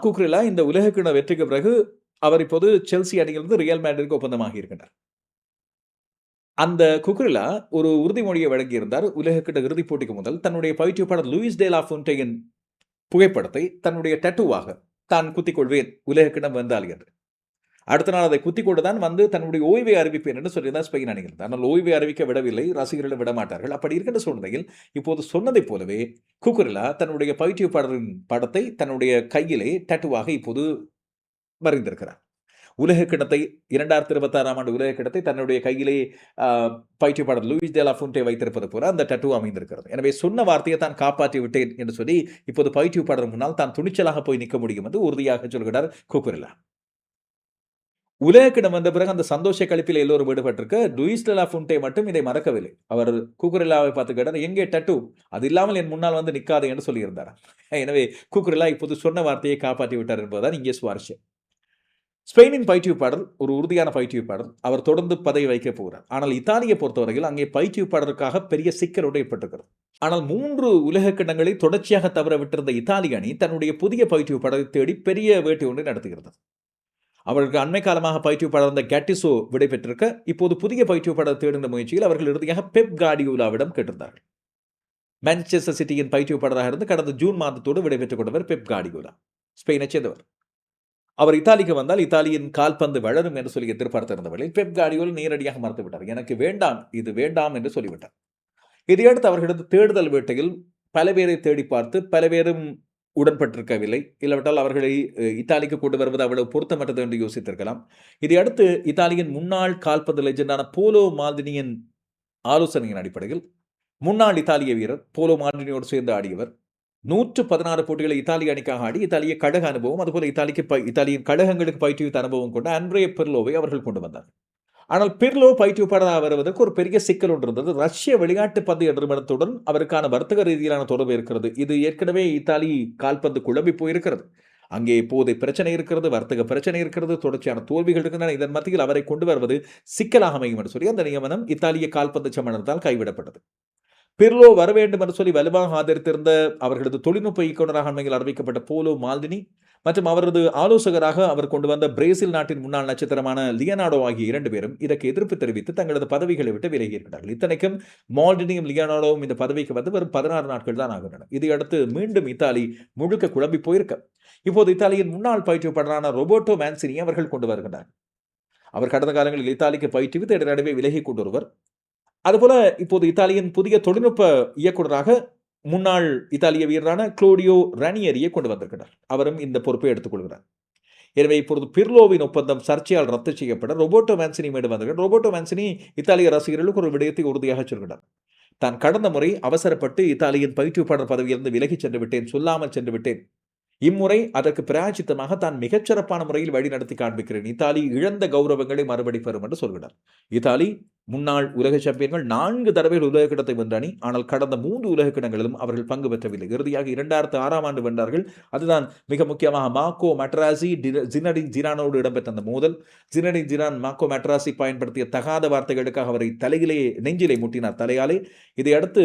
குக்ரெலா இந்த உலகக்கிண வெற்றிக்கு பிறகு அவர் இப்போது செல்சி அணியிலிருந்து ரியல் மேட்ரிடுக்கு ஒப்பந்தமாகி இருக்கின்றார். அந்த குக்ரெலா ஒரு உறுதிமொழியை வழங்கியிருந்தார். உலகக்கிண இறுதிப் போட்டிக்கு முதல் தன்னுடைய பயிற்றுவிப்பாளர் லூயிஸ் டே லா ஃபுன்டேயின் புகைப்படத்தை தன்னுடைய டேட்டூவாக தான் குத்திக் கொள்வேன் உலகக்கிணம் வந்தால் என்று. அடுத்த நாள் அதை குத்திக் கொண்டுதான் வந்து தன்னுடைய ஓய்வை அறிவிப்பேன் என்று சொல்லியிருந்தார் ஸ்பெயின் அணிகள். ஆனால் ஓய்வை அறிவிக்க விடவில்லை, ரசிகர்களும் விடமாட்டார்கள். அப்படி இருக்கின்ற சூழ்நிலையில் இப்போது சொன்னதைப் போலவே குக்குரெலா தன்னுடைய பயிற்றுவிப்பாளரின் படத்தை தன்னுடைய கையிலே டேட்டூவாக இப்போது வரைந்திருக்கிறார். உலகக்கிணத்தை 2026 ஆண்டு உலகக்கிணத்தை தன்னுடைய கையிலே பயிற்றுவிப்பாளர் லூயிஸ் டே லா ஃபுன்டே வைத்திருப்பது போல அந்த டேட்டூ அமைந்திருக்கிறது. எனவே சொன்ன வார்த்தையை தான் காப்பாற்றி விட்டேன் என்று சொல்லி இப்போது பயிற்றுவிப்பாளர் முன்னால் தான் துணிச்சலாக போய் நிற்க முடியும் என்று உறுதியாக சொல்கிறார் குக்குரெலா. உலகக்கிணம் வந்த பிறகு அந்த சந்தோஷ கழிப்பில் எல்லோரும் ஈடுபட்டிருக்க லூயிஸ் டே லா ஃபுன்டே மட்டும் இதை மறக்கவில்லை. அவர் குக்குரெலாவை பார்த்து கேட்டார், எங்கே டட்டு, அது இல்லாமல் என் முன்னால் வந்து நிற்காது என்று சொல்லியிருந்தார். எனவே குக்குரெலா இப்போது சொன்ன வார்த்தையை காப்பாற்றி விட்டார் என்பதுதான் இங்கே சுவாரஸ்யம். ஸ்பெயினின் பயிற்றுவிப்பாளர் ஒரு உறுதியான பயிற்றுவிப்பாளர். அவர் தொடர்ந்து பதவி வைக்கப் போகிறார். ஆனால் இத்தாலியை பொறுத்தவரையில் அங்கே பயிற்றுவிப்பாளருக்காக பெரிய சிக்கல் ஒன்று ஏற்பட்டிருக்கிறது. ஆனால் 3 உலகக்கிண்ணங்களை தொடர்ச்சியாக தவற விட்டிருந்த இத்தாலி அணி தன்னுடைய புதிய பயிற்றுவிப்பாளரை தேடி பெரிய வேட்டை ஒன்றை நடத்துகிறது. அவர்களுக்கு அண்மை காலமாக பயிற்றுவிப்பாளர் இருந்த கேட்டிசோ விடைபெற்றிருக்க இப்போது புதிய பயிற்றுவிப்பாளர் தேடுகின்ற முயற்சியில் அவர்கள் இறுதியாக பெப் கார்டியோலாவிடம் கேட்டிருந்தார்கள். மான்செஸ்டர் சிட்டியின் பயிற்றுவிப்பாளராக இருந்து கடந்த ஜூன் மாதத்தோடு விடைபெற்றுக் கொண்டவர் பெப் கார்டியோலா, ஸ்பெயினை சேர்ந்தவர். அவர் இத்தாலிக்கு வந்தால் இத்தாலியின் கால்பந்து வளரும் என்று சொல்லி எதிர்பார்த்திருந்தவர்கள் பெப் கார்டியோலா நேரடியாக மறுத்துவிட்டார். எனக்கு வேண்டாம், இது வேண்டாம் என்று சொல்லிவிட்டார். இதையடுத்து அவர்களது தேடுதல் வேட்டையில் பல பேரை தேடி பார்த்து பல பேரும் உடன்பட்டிருக்கவில்லை. இல்லாவிட்டால் அவர்களை இத்தாலிக்கு கொண்டு வருவது அவ்வளவு பொருத்தமற்றது என்று யோசித்திருக்கலாம். இதையடுத்து இத்தாலியின் முன்னாள் கால்பந்து லெஜெண்டான போலோ மால்டினியின் ஆலோசனையின் அடிப்படையில் முன்னாள் இத்தாலிய வீரர் போலோ மால்டினியோடு சேர்ந்து ஆடியவர் 116 போட்டிகளை இத்தாலிய அணிக்காக ஆடி இத்தாலிய கழக அனுபவம், அதுபோல இத்தாலியின் கழகங்களுக்கு பயிற்றுவித்த அனுபவம் கொண்ட அண்ட்ரே பிர்லோவை அவர்கள் கொண்டு வந்தார். ஆனால் பிர்லோ பயிற்றுவிப்பாளராக வருவதற்கு ஒரு பெரிய சிக்கல் ஒன்று இருந்தது. ரஷ்ய விளையாட்டு பந்து நிறுவனத்துடன் அவருக்கான வர்த்தக ரீதியிலான தொடர்பு இருக்கிறது. இது ஏற்கனவே இத்தாலி கால்பந்து குழம்பி போயிருக்கிறது. அங்கே போதை பிரச்சனை இருக்கிறது, வர்த்தக பிரச்சனை இருக்கிறது, தொடர்ச்சியான தோல்விகள் இருக்கின்றன. இதன் மத்தியில் அவரை கொண்டு வருவது சிக்கலாக அமையும் என்று சொல்லி அந்த நியமனம் இத்தாலிய கால்பந்து சம்மேளனத்தால் கைவிடப்பட்டது. பிர்லோ வர வேண்டும் என்று சொல்லி வலுவாக ஆதரித்திருந்த அவர்களது தொழில்நுட்ப இயக்குநராக அண்மையில் அறிவிக்கப்பட்ட போலோ மால்டினி மற்றும் அவரது ஆலோசகராக அவர் கொண்டு வந்த பிரேசில் நாட்டின் முன்னாள் நட்சத்திரமான லியனார்டோ ஆகிய 2 பேரும் இதற்கு எதிர்ப்பு தெரிவித்து தங்களது பதவிகளை விட்டு விலகியிருக்கிறார்கள். இத்தனைக்கும் மால்டினியும் லியனார்டோவும் இந்த பதவிக்கு வந்து வெறும் 16 நாட்கள் தான் ஆகின்றன. இதையடுத்து மீண்டும் இத்தாலி முழுக்க குழம்பி போயிருக்க இப்போது இத்தாலியின் முன்னாள் பயிற்றுவிப்பாளரான ரோபர்டோ மான்சினி அவர்கள் கொண்டு வருகின்றனர். அவர் கடந்த காலங்களில் இத்தாலிக்கு பயிற்றுவித்து நடுவே விலகி கொண்டொருவர். அதுபோல இப்போது இத்தாலியின் புதிய தொழில்நுட்ப இயக்குநராக முன்னாள் இத்தாலிய வீரரான குளோடியோ ரானியரியை கொண்டு வந்திருக்கிறார். அவரும் இந்த பொறுப்பை எடுத்துக் கொள்கிறார். எனவே இப்பொழுது பிர்லோவின் ஒப்பந்தம் சர்ச்சையால் ரத்து செய்யப்பட ரோபர்டோ மான்சினி மீண்டும் வந்திருக்கிறார். ரோபர்டோ மான்சினி இத்தாலிய ரசிகர்களுக்கு ஒரு விடயத்தை உறுதியாக சொல்கிறார். தான் கடந்த முறை அவசரப்பட்டு இத்தாலியின் பயிற்றுவிப்பாளர் பதவியிலிருந்து விலகி சென்று விட்டேன், சொல்லாமல் சென்று விட்டேன். இம்முறை அதற்கு பிராயச்சித்தமாக தான் மிகச்சிறப்பான முறையில் வழிநடத்தி காண்பிக்கிறேன். இத்தாலி இழந்த கௌரவங்களை மறுபடி பெறும் என்று சொல்கிறார். இத்தாலி முன்னாள் உலக சாம்பியன்கள் 4 தடவைகள் உலக கிண்ணத்தை வென்ற அணி. ஆனால் கடந்த 3 உலக கிண்ணங்களிலும் அவர்கள் பங்கு பெற்றவில்லை. இறுதியாக 2006 ஆண்டு வென்றார்கள். அதுதான் மிக முக்கியமாக மார்க்கோ மெட்ராசி ஜினடின் ஜிரானோடு இடம்பெற்ற அந்த மோதல். ஜினடின் ஜிரான் மார்க்கோ மெட்ராசி பயன்படுத்திய தகாத வார்த்தைகளுக்காக அவரை நெஞ்சிலே முட்டினார் தலையாலே. இதையடுத்து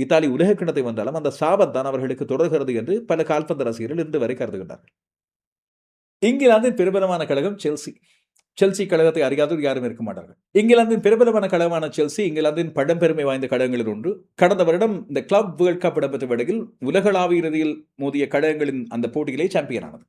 இத்தாலி உலக கிண்ணத்தை வென்றாலும் அந்த சாபம் தான் அவர்களுக்கு தொடர்கிறது என்று பல கால்பந்து ரசிகர்கள் இன்று வரை கருதுகின்றனர். இங்கிலாந்தின் பிரபலமான கழகம் செல்சி கழகத்தை அறியாதோர் யாரும் இருக்க மாட்டார்கள். இங்கிலாந்தின் பிரபலமான கழகமான செல்சி இங்கிலாந்தின் பழம்பெருமை வாய்ந்த கழகங்களில் ஒன்று. கடந்த வருடம் இந்த கிளப் வேர்ல்ட் கப் இடம்பெற்ற வேளையில் உலகளாவிய இறுதியில் மோதிய கழகங்களின் அந்த போட்டியிலே சாம்பியன் ஆனது.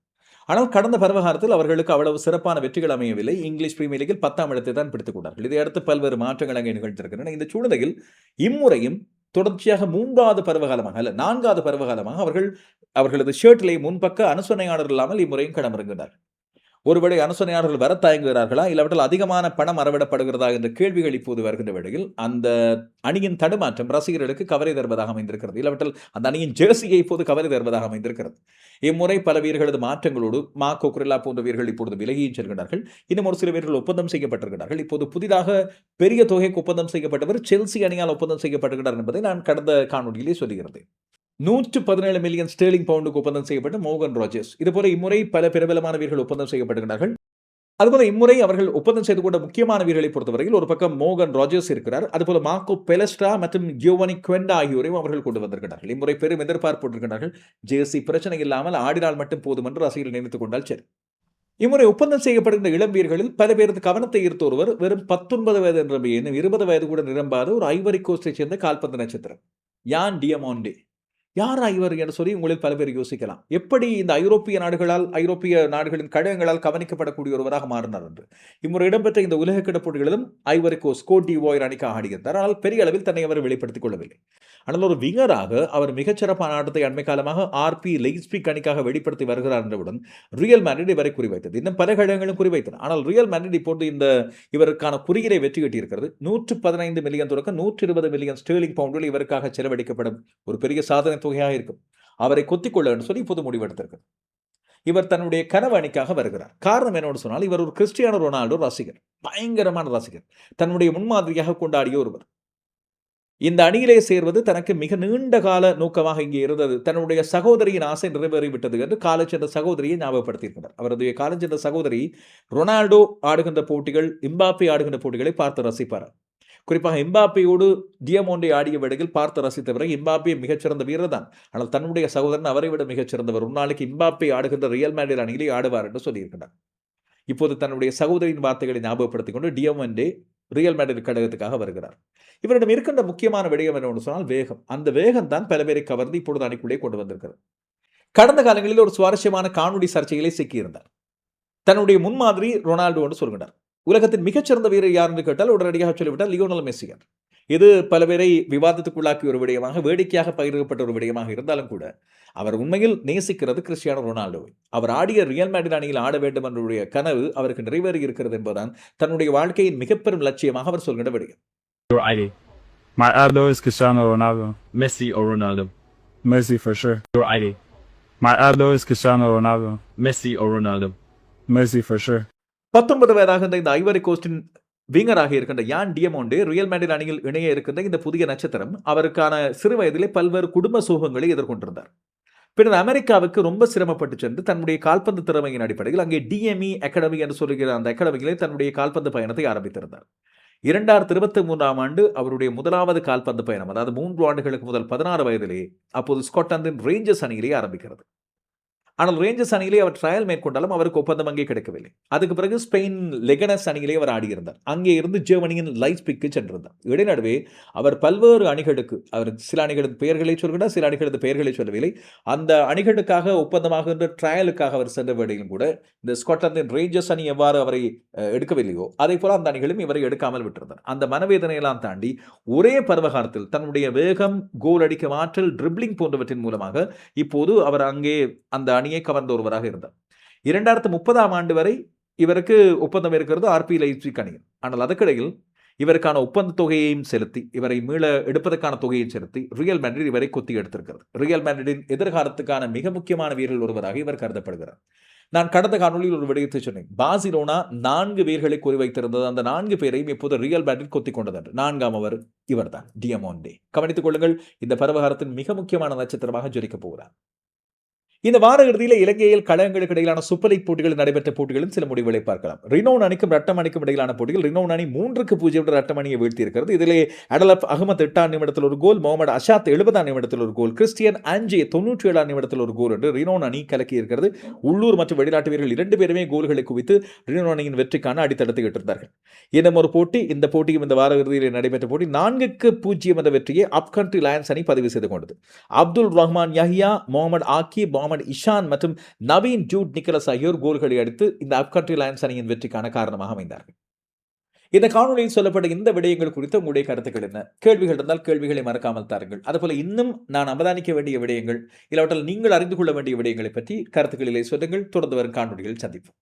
ஆனால் கடந்த பருவகாலத்தில் அவர்களுக்கு அவ்வளவு சிறப்பான வெற்றிகள் அமையவில்லை. இங்கிலீஷ் பிரீமியர் லீகில் 10ஆம் இடத்தை தான் பிடித்துக் கொண்டார்கள். இதையடுத்து பல்வேறு மாற்றங்கள் அங்கே நிகழ்த்திருக்கின்றன. இந்த சூழ்நிலையில் இம்முறையும் தொடர்ச்சியாக 3வது பருவகாலமாக அல்ல 4வது பருவகாலமாக அவர்கள் அவர்களது ஷர்ட்டிலே முன்பக்க அனுசரணையாளர் இல்லாமல் இம்முறையும் களமிறங்கினார். ஒருவேளை அனுசரணையாளர்கள் வர தயங்குகிறார்களா, இல்லாவிட்டால் அதிகமான பணம் அறவிடப்படுகிறதா என்ற கேள்விகள் இப்போது வருகின்ற வேளையில், அந்த அணியின் தடுமாற்றம் ரசிகர்களுக்கு கவலை தருவதாக அமைந்திருக்கிறது. இல்லாவிட்டால் அந்த அணியின் ஜெர்சியை இப்போது கவலை தருவதாக அமைந்திருக்கிறது. இம்முறை பல வீரர்களது மாற்றங்களோடு மார்க்கோ குரெல்லா போன்ற வீரர்கள் இப்பொழுது விலகியும் செல்கிறார்கள். இன்னும் ஒரு சில வீரர்கள் ஒப்பந்தம் செய்யப்பட்டிருக்கிறார்கள். இப்போது புதிதாக பெரிய தொகைக்கு ஒப்பந்தம் செய்யப்பட்டவர் செல்சி அணியால் ஒப்பந்தம் செய்யப்பட்டிருக்கிறார் என்பதை நான் கடந்த காணொலியிலே சொல்லுகிறேன். 117 மில்லியன் ஸ்டெர்லிங் பவுண்டுக்கு ஒப்பந்தம் செய்யப்பட்ட மோகன் ராஜர்ஸ். இதுபோல இம்முறை பல பிரபலமான வீரர்கள் ஒப்பந்தம் செய்யப்படுகிறார்கள். அதுபோல இம்முறை அவர்கள் ஒப்பந்தம் செய்து கொண்ட முக்கியமான வீரர்களை பொறுத்தவரையில் ஒரு பக்கம் மோகன் ராஜர்ஸ் இருக்கிறார். அதுபோல மார்க்கோ பெலஸ்ட்ரா மற்றும் கியோவனி குவெண்டா ஆகியோரையும் அவர்கள் கொண்டு வந்திருக்கிறார்கள். இம்முறை பெரும் எதிர்பார்ப்பு ஜெர்சி பிரச்சனை இல்லாமல் ஆடினால் மட்டும் போதும் என்று ரசிகர்கள் நினைத்துக் கொண்டால் சரி. இம்முறை ஒப்பந்தம் செய்யப்படுகின்ற இளம் வீரர்களில் பல பேரது கவனத்தை ஈர்த்த ஒருவர் வெறும் 19 வயது என்ற 20 வயது கூட நிரம்பாத ஒரு ஐவரி கோஸ்டை சேர்ந்த கால்பந்து நட்சத்திரம் யான் டியமோண்டே. யார் இவர் என்று சொல்லி உங்களில் பல பேர் யோசிக்கலாம். எப்படி இந்த ஐரோப்பிய நாடுகளின் கழகங்களால் கவனிக்கப்படக்கூடிய ஒருவராக மாறினார் என்று. இம்முறை இடம்பெற்ற இந்த உலகக்கிட போட்டிகளிலும் ஐவரி கோஸ்ட் கோட் டிவோயர் அணிக்காக ஆடுகிறார். ஆனால் பெரிய அளவில் தன்னை அவர் வெளிப்படுத்திக் கொள்ளவில்லை. ஆனால் ஒரு விங்கராக அவர் மிகச்சிறப்பான ஆட்டத்தை அண்மை காலமாக ஆர்பி லெய்ப்சிக் அணிக்காக வெளிப்படுத்தி வருகிறார் என்றவுடன் ரியல் மேட்ரிட் இவரை குறிவைத்தது. இன்னும் பல கழகங்களும் குறிவைத்தன. ஆனால் ரியல் மேட்ரிட் இப்போது இவருக்கான குறியீரை வெற்றி கட்டியிருக்கிறது. 115 மில்லியன் தொடக்கம் 120 மில்லியன் ஸ்டெர்லிங் பவுண்டுகள் இவருக்காக செலவழிக்கப்படும் ஒரு பெரிய சாதனை தொகையாக இருக்கும். அவரை கொத்திக்கொள்ள என்று சொல்லி இப்போது முடிவெடுத்திருக்கிறார். இவர் தன்னுடைய கனவு அணிக்காக வருகிறார். காரணம் என்னோடு சொன்னால் இவர் ஒரு கிறிஸ்டியானோ ரொனால்டோ ரசிகர், பயங்கரமான ரசிகர், தன்னுடைய முன்மாதிரியாக கொண்டாடிய ஒருவர். இந்த அணியிலே சேர்வது தனக்கு மிக நீண்ட கால நோக்கமாக இங்கே இருந்தது. தன்னுடைய சகோதரியின் ஆசை நிறைவேறிவிட்டது என்று காலேஜ் என்ற சகோதரியை ஞாபகப்படுத்தியிருக்கிறார். அவரது காலேஜ் என்ற சகோதரி ரொனால்டோ ஆடுகின்ற போட்டிகள், எம்பாப்பே ஆடுகின்ற போட்டிகளை பார்த்து ரசிப்பார். குறிப்பாக எம்பாப்பேயோடு டியமோண்டே ஆடிய வேளையில் பார்த்து ரசித்தவரை எம்பாப்பே மிகச்சிறந்த வீரர் தான். ஆனால் தன்னுடைய சகோதரன் அவரை விட மிகச்சிறந்தவர். ஒரு நாளைக்கு எம்பாப்பே ஆடுகின்ற ரியல் மேட்ரிட் அணியிலே ஆடுவார் என்று சொல்லியிருக்கிறார். இப்போது தன்னுடைய சகோதரியின் வார்த்தைகளை ஞாபகப்படுத்திக் கொண்டு டியமோண்டே ரியல் மேட்ரிட் கழகத்துக்காக வருகிறார். இவரிடம் இருக்கின்ற முக்கியமான விடயம் என்னவென்று சொன்னால் வேகம். அந்த வேகம் தான் பல பேரை கவர்ந்து இப்பொழுது அணிக்குள்ளே கொண்டு வந்திருக்கிறது. கடந்த காலங்களில் ஒரு சுவாரஸ்யமான காணொலி சர்ச்சைகளை சிக்கியிருந்தார். தன்னுடைய முன்மாதிரி ரொனால்டோ என்று சொல்கிறார். உலகத்தின் மிகச்சிறந்த வீரர் யார் என்று கேட்டால் உடனடியாக சொல்லிவிட்டால் லியோனல் மெஸ்ஸி. இது பல பேரை விவாதத்துக்குள்ளாக்கிய ஒரு விடயமாக, வேடிக்கையாக பகிரப்பட்ட ஒரு விடயமாக இருந்தாலும் கூட அவர் உண்மையில் நேசிக்கிறது கிறிஸ்டியானோ ரொனால்டோவை. அவர் ஆடிய ரியல் மேட்ரிட் அணியில் ஆட வேண்டும் என்ற கனவு அவருக்கு நிறைவேறி இருக்கிறது என்பதுதான் தன்னுடைய வாழ்க்கையின் மிக பெரும் லட்சியமாக அவர் சொல்கின்ற விடயம். Your idol. My idol is Cristiano Ronaldo. Messi or Ronaldo? Messi for sure. Your idol. My idol is Cristiano Ronaldo. Messi or Ronaldo? Messi for sure. 19 வயதாக இந்த ஐவரி கோஸ்டின் வீங்கராக இருக்கின்ற யான் டியமோண்டே ரியல் மேட்ரிட் அணியில் இணைய இருக்கின்ற இந்த புதிய நட்சத்திரம் அவருக்கான சிறு வயதிலே பல்வேறு குடும்ப சோகங்களை எதிர்கொண்டிருந்தார். பின்னர் அமெரிக்காவுக்கு ரொம்ப சிரமப்பட்டு சென்று தன்னுடைய கால்பந்து திறமையின் அடிப்படையில் அங்கே டிஎம்இ அகாடமி என்று சொல்லுகிற அந்த அகாடமியிலே தன்னுடைய கால்பந்து பயணத்தை ஆரம்பித்திருந்தார். 2023ஆம் ஆண்டு அவருடைய முதலாவது கால்பந்து பயணம், அதாவது 3 ஆண்டுகளுக்கு முதல் 16 வயதிலே அப்போது ஸ்காட்லாந்தின் ரேஞ்சர்ஸ் அணியிலே ஆரம்பிக்கிறது. ஆனால் ரேஞ்சர்ஸ் அணியிலே அவர் ட்ரையல் மேற்கொண்டாலும் அவருக்கு ஒப்பந்தம் அங்கே கிடைக்கவில்லை. அதுக்கு பிறகு ஸ்பெயின் லெகனஸ் அணியிலே அவர் ஆடியிருந்தார். அங்கே இருந்து ஜெர்மனியின் லைப்சிக்கு சென்றிருந்தார். இடைநடுவே அவர் பல்வேறு அணிகளுக்கு, அவர் சில அணிகளது பெயர்களை சொல்கிறார், சில அணிகளது பெயர்களை சொல்லவில்லை. அந்த அணிகளுக்காக ஒப்பந்தமாகின்ற ட்ரையலுக்காக அவர் சென்ற வேளையிலும் கூட இந்த ஸ்காட்லாந்தின் ரேஞ்சர்ஸ் அணி எவ்வாறு அவரை எடுக்கவில்லையோ அதே போல அந்த அணிகளும் இவரை எடுக்காமல் விட்டிருந்தார். அந்த மனவேதனையெல்லாம் தாண்டி ஒரே பருவகாலத்தில் தன்னுடைய வேகம், கோல் அடிக்கும் ஆற்றல், ட்ரிப்ளிங் போன்றவற்றின் மூலமாக இப்போது அவர் அங்கே அந்த அணியை கவர்ந்த ஒருவராக இருந்தார். 2030ஆம் ஆண்டு வரை இவருக்கு ஒப்பந்தம் இருக்கிறது ஆர்பி லைப்சிக் அணியில். ஆனால் அதற்கிடையில் இவருக்கான ஒப்பந்த தொகையையும் செலுத்தி, இவரை மீள எடுப்பதற்கான தொகையையும் செலுத்தி ரியல் மேட்ரிட் இவரை கொத்தி எடுத்திருக்கிறது. ரியல் மேட்ரிடின் எதிர்காலத்துக்கான மிக முக்கியமான வீரர்கள் ஒருவராக இவர் கருதப்படுகிறார். நான் கடந்த காணொலியில் ஒரு விடயத்தை சொன்னேன். பார்சிலோனா 4 வீரர்களை குறிவைத்திருந்தது. அந்த 4 பேரையும் இப்போது ரியல் மேட்ரிட் கொத்தி கொண்டது. 4ஆம் அவர் இவர்தான், டியமோண்டே. கவனித்துக் கொள்ளுங்கள், இந்த பருவகாலத்தின் மிக முக்கியமான நட்சத்திரமாக ஜொலிக்கப் போகிறார். இந்த வார இறுதியில் இலங்கையில் கழகங்களுக்கு இடையிலான சூப்பர் லீக் போட்டிகள் நடைபெற்ற போட்டிகளில் சில முடிவுகளை பார்க்கலாம். ரினோன் அணிக்கும் ரட்டம் அணிக்கும் இடையிலான போட்டிகள் ரினோன் அணி 3-0 ரட்டம் அணியை வீழ்த்தி இருக்கிறது. இதிலே அடலப் அகமது 8ஆம் நிமிடத்தில் ஒரு கோல், முகமது அஷாத் 70ஆம் நிமிடத்தில் ஒரு கோல், கிறிஸ்டியன் ஆஞ்சே 97ஆம் நிமிடத்தில் ஒரு கோல் என்று ரினோன் அணி கலக்கி இருக்கிறது. உள்ளூர் மற்றும் வெளிநாட்டு வீரர்கள் 2 பேருமே கோல்களை குவித்து ரினோன் அணியின் வெற்றிக்கான அடித்தளத்தை எட்டிருந்தார்கள். இன்னும் ஒரு போட்டி, இந்த போட்டியும் இந்த வார இறுதியில் நடைபெற்ற போட்டி 4-0 என்ற வெற்றியை அப் கண்ட்ரி லயன்ஸ் அணி பதிவு செய்து கொண்டது. அப்துல் ரஹ்மான் யஹ்யா, முகமது ஆக்கி, முகமது இஷான் மற்றும் நவீன் ஜூட் நிக்கலஸ் ஆகியோர் கோல்களை அடித்து இந்த அப் கண்ட்ரி லயன்ஸ் அணியின் வெற்றிக்கான காரணமாக அமைந்தார்கள். இந்த காணொளியில் சொல்லப்பட்ட இந்த விடயங்கள் குறித்து உங்களுடைய கருத்துக்கள் என்ன? கேள்விகள் இருந்தால் கேள்விகளை மறக்காமல் தாருங்கள். அதுபோல இன்னும் நான் அவதானிக்க வேண்டிய விடயங்கள், இல்லாவிட்டால் நீங்கள் அறிந்து கொள்ள வேண்டிய விடயங்களை பற்றி கருத்துக்களிலே சொல்லுங்கள். தொடர்ந்து வரும் காணொளியில் சந்திப்போம்.